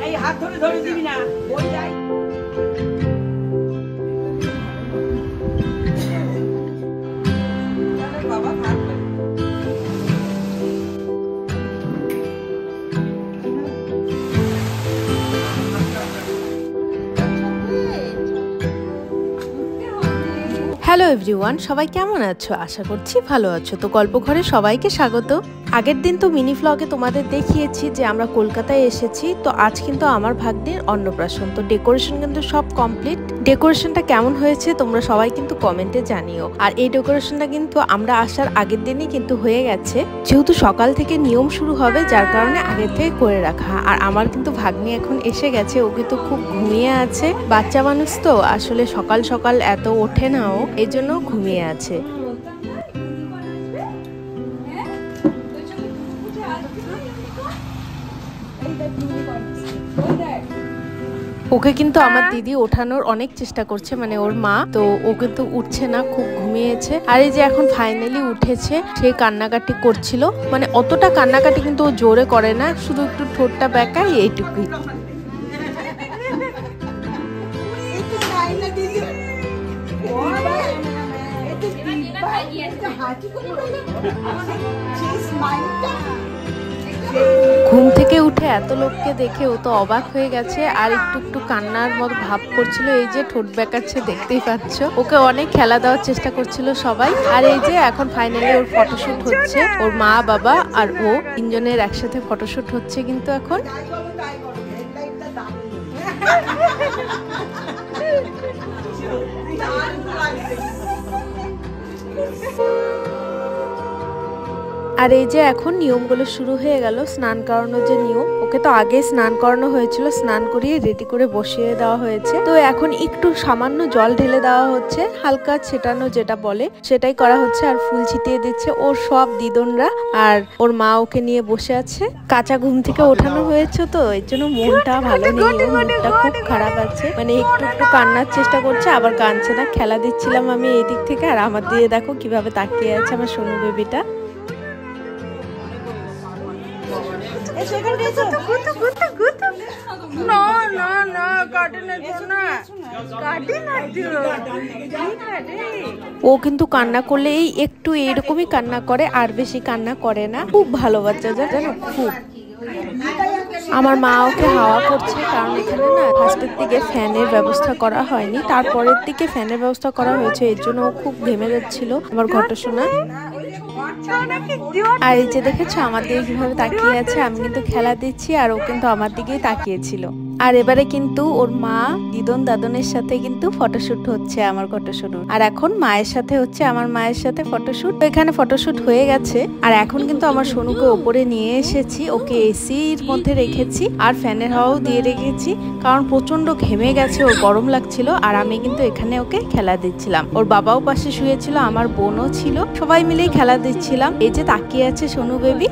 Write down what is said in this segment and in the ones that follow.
এই হাত ধরে ধরে দিবি না, বই যাই। বাবা ভাত হ্যালো এভরিওয়ান, সবাই কেমন আছো? আশা করছি ভালো আছো। তো গল্প ঘরে সবাইকে স্বাগত। আগের দিন তো মিনি ভ্লগে তোমাদের দেখিয়েছি যে আমরা কলকাতায় এসেছি। তো আজ কিন্তু আমার ভাগ্নের অন্নপ্রাশন, তো ডেকোরেশন কিন্তু সব কমপ্লিট। ডেকোরেশনটা কেমন হয়েছে তোমরা সবাই কিন্তু কমেন্টে জানিও। আর এই ডেকোরেশনটা কিন্তু আমরা আসার আগের দিনই কিন্তু হয়ে গেছে, যেহেতু সকাল থেকে নিয়ম শুরু হবে যার কারণে আগের থেকে করে রাখা। আর আমার কিন্তু ভাগ্নি এখন এসে গেছে, ও কিন্তু খুব ঘুমিয়ে আছে। বাচ্চা মানুষ তো আসলে সকাল সকাল এত ওঠে না, ও এই জন্য ঘুমিয়ে আছে। ওকে কিন্তু আমার দিদি ওঠানোর অনেক চেষ্টা করছে, মানে ওর মা, তো ও কিন্তু উঠছে না, খুব ঘুমিয়েছে। আর এই যে এখন ফাইনালি উঠেছে, সে কান্নাকাটি করছিল, মানে অতটা কান্নাকাটি কিন্তু ও জোরে করে না, শুধু একটু ঠোঁটটা বেঁকায়, এইটুকুই। ঘুম থেকে উঠে এত লোককে দেখে ও তো অবাক হয়ে গেছে, আর একটু একটু কান্নার মতো ভাব করছিল। এই যে ঠোঁট বেঁকাচ্ছে, দেখতেই পাচ্ছ। ওকে অনেক খেলা দেওয়ার চেষ্টা করছিল সবাই। আর এই যে এখন ফাইনালি ওর ফটোশুট হচ্ছে, ওর মা বাবা আর ও তিনজনের একসাথে ফটোশুট হচ্ছে কিন্তু এখন। আর এই যে এখন নিয়মগুলো শুরু হয়ে গেল। স্নান করানোর যে নিয়ম, ওকে তো আগে স্নান করানো হয়েছিল, স্নান করিয়ে রেডি করে বসিয়ে দেওয়া হয়েছে। তো এখন একটু সামান্য জল ঢেলে দেওয়া হচ্ছে, হালকা ছেটানো যেটা বলে সেটাই করা হচ্ছে। আর ফুল ছিটিয়ে দিচ্ছে ওর সব দিদনরা, আর ওর মা ওকে নিয়ে বসে আছে। কাঁচা ঘুম থেকে ওঠানো হয়েছে তো এর জন্য মনটা ভালো নেই, ওর মনটা খুব খারাপ আছে, মানে একটু একটু কান্নার চেষ্টা করছে, আবার কাঁদছে না। খেলা দিচ্ছিলাম আমি এই দিক থেকে, আর আমার দিয়ে দেখো কিভাবে তাকিয়ে আছে আমার সোনু বেবিটা। ও কিন্তু কান্না করলে এই একটু এইরকমই কান্না করে, আর বেশি কান্না করে না। খুব ভালো বাচ্চা, জানো, খুব। আমার মা ওকে হাওয়া করছে, কারণ এখানে না ফার্স্টের দিকে ফ্যানের ব্যবস্থা করা হয়নি, তারপরের দিকে ফ্যানের ব্যবস্থা করা হয়েছে, এর জন্য ও খুব ঘেমে যাচ্ছিল আমার ঘটা শোনা। আর এই যে দেখেছো আমার দিকে কিভাবে তাকিয়ে আছে, আমি কিন্তু খেলা দিচ্ছি আর ও কিন্তু আমার দিকেই তাকিয়েছিল। আর এবারে কিন্তু ওর মা দিদন দাদনের সাথে কিন্তু ফটোশুট হচ্ছে আমার ফটোশুট। আর এখন মায়ের সাথে হচ্ছে আমার মায়ের সাথে ফটোশুট। এখানে ফটোশুট হয়ে গেছে, আর এখন কিন্তু আমার সোনুকে ওপরে নিয়ে এসেছি, ওকে এসির মধ্যে রেখেছি আর ফ্যানের হাওয়াও দিয়ে রেখেছি, কারণ প্রচন্ড ঘেমে গেছে, ওর গরম লাগছিল। আর আমি কিন্তু এখানে ওকে খেলা দিচ্ছিলাম, ওর বাবাও পাশে শুয়েছিল, আমার বোনও ছিল, সবাই মিলেই খেলা দিচ্ছিলাম। এই যে তাকিয়ে আছে সোনু বেবি।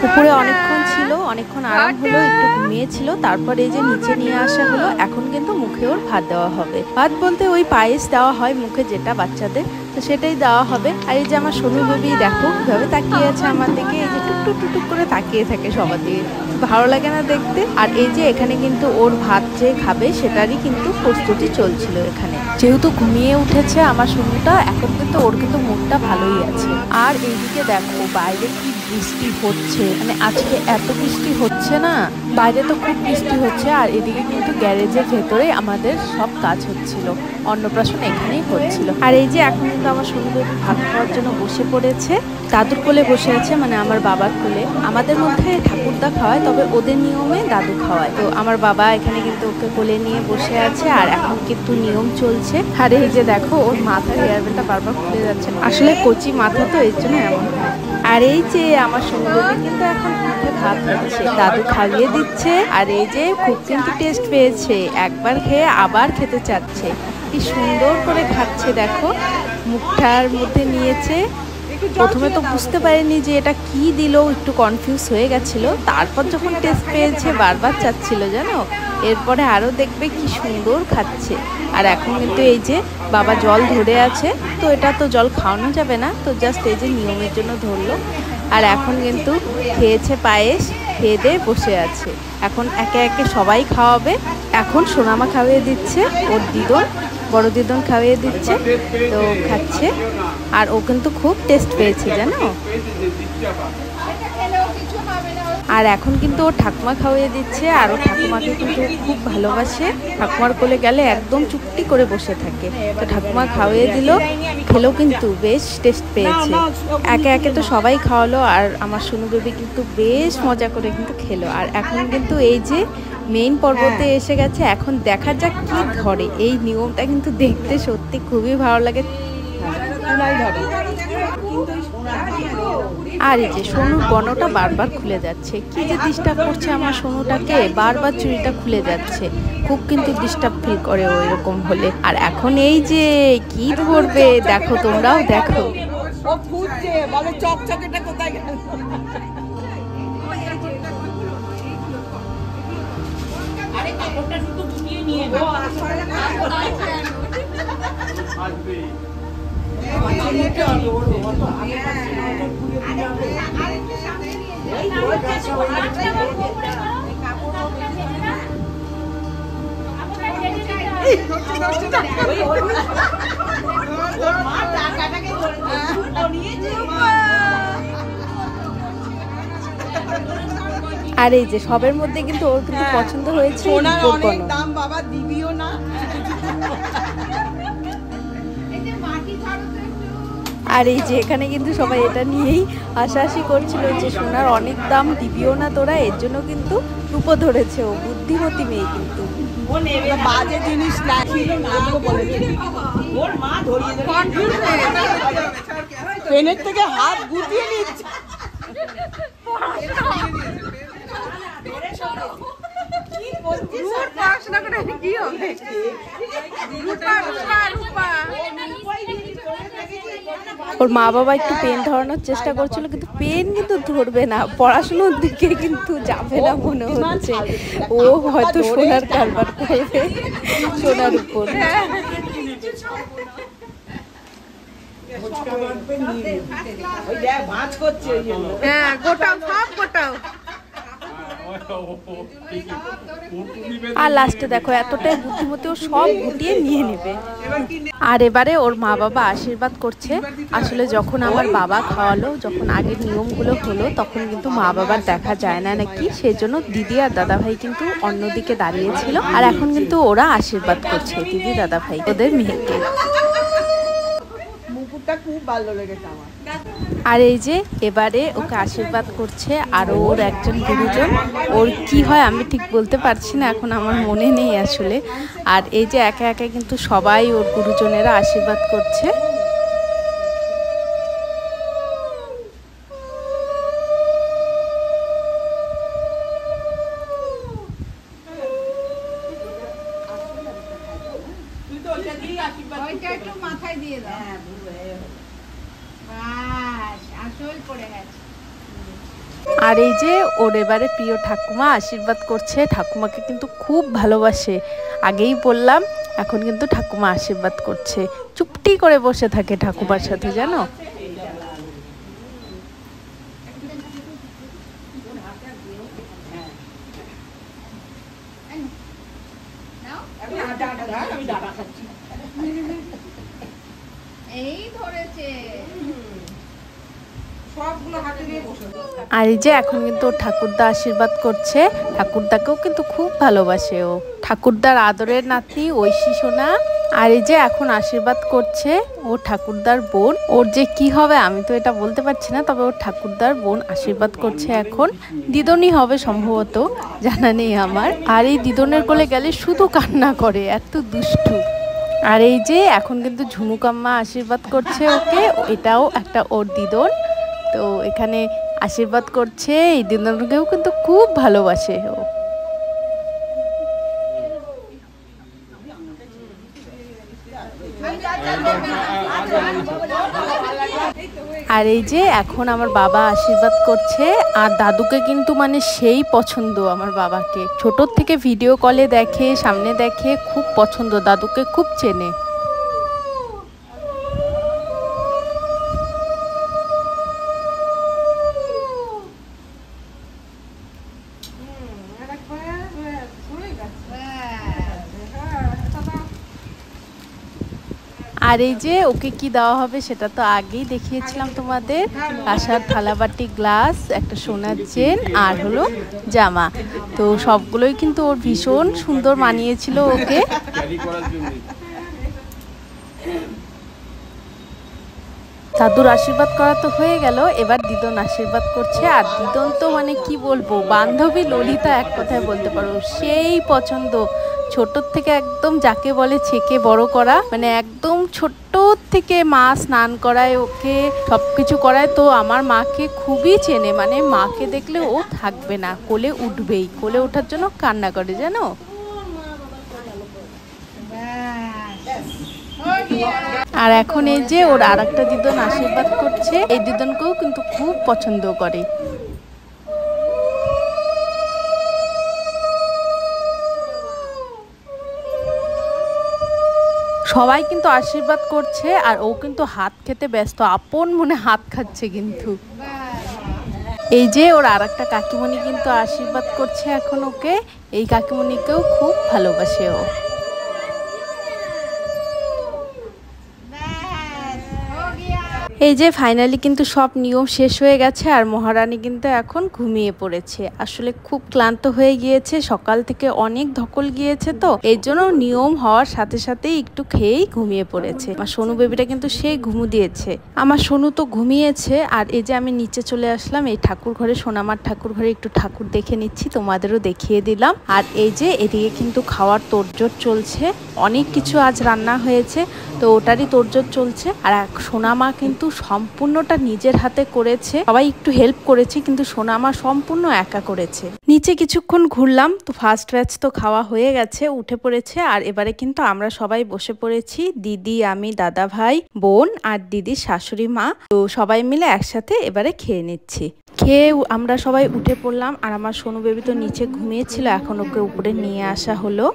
উপরে অনেকক্ষণ ছিল, অনেকক্ষণ আরাম হলো, একটু ঘুমিয়েছিল, তারপর এই যে নিচে নিয়ে আসা হলো। এখন কিন্তু মুখে ওর ভাত দেওয়া হবে। ভাত বলতে ওই পায়েস দেওয়া হয় মুখে, যেটা বাচ্চাদের, তো সেটাই দেওয়া হবে। আর এই যে আমার সোনু বেবি দেখো কিভাবে তাকিয়ে আছে আমার দিকে, এই যে টুকটুক টুকটুক করে তাকিয়ে থাকে সবার দিকে, ভালো লাগে না দেখতে? আর এই যে এখানে কিন্তু ওর ভাত যে খাবে সেটারই কিন্তু প্রস্তুতি চলছিল এখানে। যেহেতু ঘুমিয়ে উঠেছে আমার সোনুটা, এখন কিন্তু ওর কিন্তু মুডটা ভালোই আছে। আর এইদিকে দেখো বাইরে কি বৃষ্টি হচ্ছে, মানে আজকে এত বৃষ্টি হচ্ছে না, বাইরে তো খুব বৃষ্টি হচ্ছে। আর এদিকে কিন্তু গ্যারেজের ভেতরে আমাদের সব কাজ হচ্ছিল, অন্নপ্রাশন এখানেই হচ্ছিল। আর এই যে এখন কিন্তু আমার সোনু বেবি ভাত খাওয়ার জন্য বসে পড়েছে, দাদুর কোলে বসে আছে, মানে আমার বাবার কোলে। আমাদের মধ্যে ঠাকুরদা খাওয়ায়, তবে ওদের নিয়মে দাদু খাওয়ায়। তো আমার বাবা এখানে কিন্তু ওকে কোলে নিয়ে বসে আছে, আর এখন কিন্তু নিয়ম চলছে। আর এই যে দেখো ওর মাথার হেয়ার ব্যান্ডটা বারবার খুলে যাচ্ছে, আসলে কচি মাথা তো এর জন্য এমন হয়। আর এই যে আমার সোনু বেবি কিন্তু এখন মুখে ভাত খাচ্ছে, দাদু খাইয়ে দিচ্ছে। আর এই যে খুব কিন্তু টেস্ট পেয়েছে, একবার খেয়ে আবার খেতে চাচ্ছে, কি সুন্দর করে খাচ্ছে দেখো, মুখটার মধ্যে নিয়েছে। প্রথমে তো বুঝতে পারিনি যে এটা কি দিল, একটু কনফিউজ হয়ে গেছিল। তারপর যখন টেস্ট পেয়েছে বারবার চাচ্ছিল জানো। এরপরে আরও দেখবে কি সুন্দর খাচ্ছে। আর এখন কিন্তু এই যে বাবা জল ধরে আছে, তো এটা তো জল খাওয়ানো যাবে না, তো জাস্ট এই যে নিয়মের জন্য ধরলো। আর এখন কিন্তু খেয়েছে পায়েস, খেয়ে দিয়ে বসে আছে। এখন একে একে সবাই খাওয়াবে। এখন সোনামা খাইয়ে দিচ্ছে, ওর দিদন বড় দিদন খাইয়ে দিচ্ছে, তো খাচ্ছে। আর ও কিন্তু খুব টেস্ট পেয়েছে জানো। আর এখন কিন্তু ও ঠাকুমা খাওয়িয়ে দিচ্ছে, আর ও ঠাকুমাকে কিন্তু খুব ভালোবাসে। ঠাকুমার কোলে গেলে একদম চুপটি করে বসে থাকে। তো ঠাকুমা খাওয়িয়ে দিল, খেলো, কিন্তু বেশ টেস্ট পেয়েছে। একে একে তো সবাই খাওয়ালো, আর আমার সোনু বেবি কিন্তু বেশ মজা করে কিন্তু খেলো। আর এখন কিন্তু এই যে মেইন পর্বতে এসে গেছে, এখন দেখা যাক কি ধরে। এই নিয়মটা কিন্তু দেখতে সত্যি খুবই ভালো লাগে। আর এই যে সোনুর গণটা বারবার খুলে যাচ্ছে, কি যে ডিস্টার্ব করছে আমার সোনুটাকে, বারবার চুড়িটা খুলে যাচ্ছে, খুব কিন্তু ডিস্টার্ব ফিল করে ওই রকম হলে। আর এখন এই যে কি ধরবে দেখো, তোমরাও দেখো। ও খুঁজছে, বলে চকচকেটা কোথায় গেল। আরে কাপড়টা শুধু গুটিয়ে নিয়ে ও আসলে আসবে। আর এই যে সবের মধ্যে কিন্তু ওর কিন্তু পছন্দ হয়েছে। অনেক দাম বাবা, দিবিও না। আর এই যে এখানে কিন্তু সবাই এটা নিয়েই হাসাহাসি করছিল যে সোনার অনেক দাম, দিবিও না তোরা। এর জন্য কিন্তু রূপো ধরেছে, ও বুদ্ধিমতী মেয়ে কিন্তু। ও নেবে বাজে জিনিস না, ছিল না বলেছে। ওর মা ধরিয়ে কনফিউজ হয়ে গেছে, পেনের থেকে হাত গুটিয়ে নিচ্ছে। পড়াশোনা করে কি হবে? ওর মা বাবা একটু পেন ধরানোর চেষ্টা করছিল, কিন্তু পেন কিন্তু ধরবে না, পড়াশোনার দিকে কিন্তু যাবে না মনে হচ্ছে। ও হয়তো সোনার কারবার করবে, সোনার উপর। হ্যাঁ, গোটাও সব গোটাও। আর লাস্টে দেখো এতটাই বুদ্ধিমতী, ও সব গুটিয়ে নিয়ে নেবে। আর এবারে ওর মা বাবা আশীর্বাদ করছে। আসলে যখন আমার বাবা খাওয়ালো, যখন আগের নিয়মগুলো হলো, তখন কিন্তু মা বাবার দেখা যায় না নাকি, সেই জন্য দিদি আর দাদা ভাই কিন্তু অন্যদিকে দাঁড়িয়েছিল। আর এখন কিন্তু ওরা আশীর্বাদ করছে, দিদি দাদা ভাই ওদের মেয়েকে। মুকুটটা খুব ভালো লেগেছে আমার। আর এই যে এবারে ওকে আশীর্বাদ করছে আর ওর একজন গুরুজন, ওর কি হয় আমি ঠিক বলতে পারছি না, এখন আমার মনে নেই আসলে। আর এই যে একে একে কিন্তু সবাই ওর গুরুজনেরা আশীর্বাদ করছে। মাথায় দিয়ে দাও। আর এই যে ওর এবারে প্রিয় ঠাকুমা আশীর্বাদ করছে। ঠাকুমাকে কিন্তু খুব ভালোবাসে, আগেই বললাম। এখন কিন্তু ঠাকুমা আশীর্বাদ করছে, চুপটি করে বসে থাকে ঠাকুমার সাথে জানো। এই ধরেছে। আর এই যে এখন কিন্তু ওর ঠাকুরদা আশীর্বাদ করছে। ঠাকুরদাকেও কিন্তু খুব ভালোবাসে ও, ঠাকুরদার আদরের নাতনি ঐশী সোনা। আর এই যে এখন আশীর্বাদ করছে ওর ঠাকুরদার বোন। ওর যে কি হবে আমি তো এটা বলতে পারছি না, তবে ওর ঠাকুরদার বোন আশীর্বাদ করছে। এখন দিদনই হবে সম্ভবত, জানা নেই আমার। আর এই দিদনের কোলে গেলে শুধু কান্না করে, এত দুষ্টু। আর এই যে এখন কিন্তু ঝুমুকাম্মা আশীর্বাদ করছে ওকে, এটাও একটা ওর দিদন। তো এখানে আশীর্বাদ করছে, এই দিদনকেও কিন্তু খুব ভালোবাসে ও। আর এই যে এখন আমার বাবা আশীর্বাদ করছে, আর দাদুকে কিন্তু মানে সেই পছন্দ আমার বাবাকে, ছোটোর থেকে ভিডিও কলে দেখে, সামনে দেখে, খুব পছন্দ, দাদুকে খুব চেনে। আর এই যে ওকে কি দেওয়া হবে সেটা তো আগেই দেখিয়েছিলাম তোমাদের, কাঁসার থালাবাটি, গ্লাস, একটা সোনার চেন আর হলো জামা। তো সবগুলোই কিন্তু ওর ভীষণ সুন্দর মানিয়েছিল ওকে। দাদুর আশীর্বাদ করা তো হয়ে গেল, এবার দিদন আশীর্বাদ করছে। আর দিদন তো মানে কি বলবো, বান্ধবী ললিতা এক কথায় বলতে পারো, সেই পছন্দ, ছোটর থেকে একদম যাকে বলে ছেকে বড় করা, মানে একদম ছোট্ট থেকে মা স্নান করায়, ওকে সবকিছু করায়। তো আমার মাকে খুবই চেনে, মানে মাকে দেখলে ও থাকবে না, কোলে উঠবেই, কোলে ওঠার জন্য কান্না করে জানো। আর এখন এই যে ওর আর একটা দিদন আশীর্বাদ করছে, এই দিদনকেও কিন্তু খুব পছন্দ করে। সবাই কিন্তু আশীর্বাদ করছে আর ও কিন্তু হাত খেতে ব্যস্ত, আপন মনে হাত খাচ্ছে কিন্তু। এই যে ওর আর একটা কাকিমণি কিন্তু আশীর্বাদ করছে এখন ওকে, এই কাকিমণিকেও খুব ভালোবাসে ও। এই যে ফাইনালি কিন্তু সব নিয়ম শেষ হয়ে গেছে, আর মহারানী কিন্তু এখন ঘুমিয়ে পড়েছে। আসলে খুব ক্লান্ত হয়ে গিয়েছে, সকাল থেকে অনেক ধকল গিয়েছে, তো এই জন্য নিয়ম হওয়ার সাথে সাথেই একটু খেয়েই ঘুমিয়ে পড়েছে। আমার সোনু বেবিটা কিন্তু সেই ঘুমু দিয়েছে, আমার সোনু তো ঘুমিয়েছে। আর এই যে আমি নিচে চলে আসলাম এই ঠাকুর ঘরে, সোনামার ঠাকুর ঘরে একটু ঠাকুর দেখে নিচ্ছি, তোমাদেরও দেখিয়ে দিলাম। আর এই যে এদিকে কিন্তু খাওয়ার তোড়জোড় চলছে, অনেক কিছু আজ রান্না হয়েছে, তো ওটারই তোড়জোড় চলছে। আর সোনামা কিন্তু সম্পূর্ণটা নিজের হাতে করেছে, সবাই একটু হেল্প করেছে, কিন্তু সোনামা সম্পূর্ণ একা করেছে। নিচে কিছুক্ষণ ঘুরলাম, তো ফার্স্ট ব্যাচ তো খাওয়া হয়ে গেছে, উঠে পড়েছে। আর এবারে কিন্তু আমরা সবাই বসে পড়েছি, দিদি, আমি, দাদা ভাই, বোন আর দিদির শাশুড়ি মা, তো সবাই মিলে একসাথে এবারে খেয়ে নিচ্ছি। খেয়ে আমরা সবাই উঠে পড়লাম। আর আমার সোনু বেবি তো নিচে ঘুমিয়েছিল, এখন ওকে উপরে নিয়ে আসা হলো।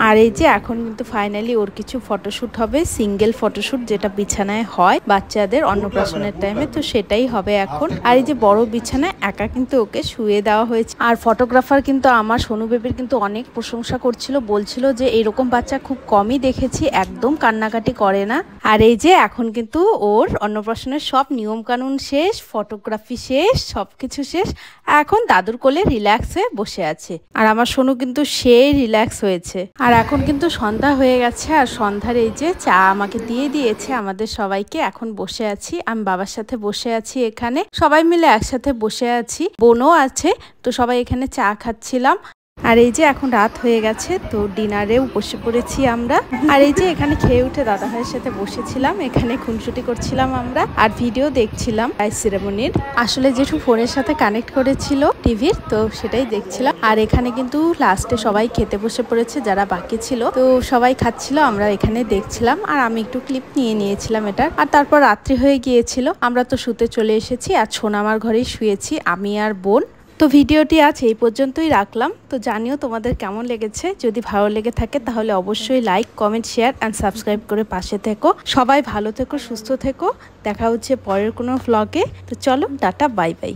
আর এই যে এখন কিন্তু ফাইনালি ওর কিছু ফটোশ্যুট হবে, সিঙ্গেল ফটোশ্যুট, যেটা বিছানায় হয় বাচ্চাদের অন্নপ্রাশনের টাইমে, তো সেটাই হবে এখন। আর এই যে বড় বিছানায় একা কিন্তু ওকে শুয়ে দেওয়া হয়েছে। আর ফটোগ্রাফার কিন্তু আমার সোনু বেবির কিন্তু অনেক প্রশংসা করছিল, বলছিল যে এরকম বাচ্চা খুব কমই দেখেছি, একদম কান্নাকাটি করে না। আর এই যে এখন কিন্তু ওর অন্নপ্রাশনের সব নিয়ম কানুন শেষ, ফটোগ্রাফি শেষ, সবকিছু শেষ, এখন দাদুর কোলে রিল্যাক্স হয়ে বসে আছে। আর আমার সোনু কিন্তু সেই রিল্যাক্স হয়েছে। আর এখন কিন্তু সন্ধ্যা হয়ে গেছে, আর সন্ধ্যার এই যে চা আমাকে দিয়ে দিয়েছে আমাদের সবাইকে। এখন বসে আছি, আমি বাবার সাথে বসে আছি, এখানে সবাই মিলে একসাথে বসে আছি, বোনও আছে, তো সবাই এখানে চা খাচ্ছিলাম। আর এই যে এখন রাত হয়ে গেছে, তো ডিনারেও বসে পড়েছি আমরা। আর এই যে এখানে খেয়ে উঠে দাদা ভাইয়ের সাথে বসেছিলাম, এখানে খুনসুটি করছিলাম আমরা, আর ভিডিও দেখছিলাম রাইস সেরেমনির। আসলে যেটু ফোনের সাথে কানেক্ট করেছিল টিভির, তো সেটাই দেখছিলাম। আর এখানে কিন্তু লাস্টে সবাই খেতে বসে পড়েছে, যারা বাকি ছিল, তো সবাই খাচ্ছিল, আমরা এখানে দেখছিলাম। আর আমি একটু ক্লিপ নিয়ে নিয়েছিলাম এটার। আর তারপর রাত্রি হয়ে গিয়েছিল, আমরা তো শুতে চলে এসেছি, আর সোনামার ঘরেই শুয়েছি আমি আর বোন। তো ভিডিওটি আজ এই পর্যন্তই রাখলাম। তো জানিও তোমাদের কেমন লেগেছে, যদি ভালো লেগে থাকে তাহলে অবশ্যই like, comment, share and subscribe করে পাশে থেকো। সবাই ভালো থেকো, সুস্থ থেকো, দেখা হচ্ছে পরের কোনো ভ্লগে। তো চলো, টাটা, বাই বাই।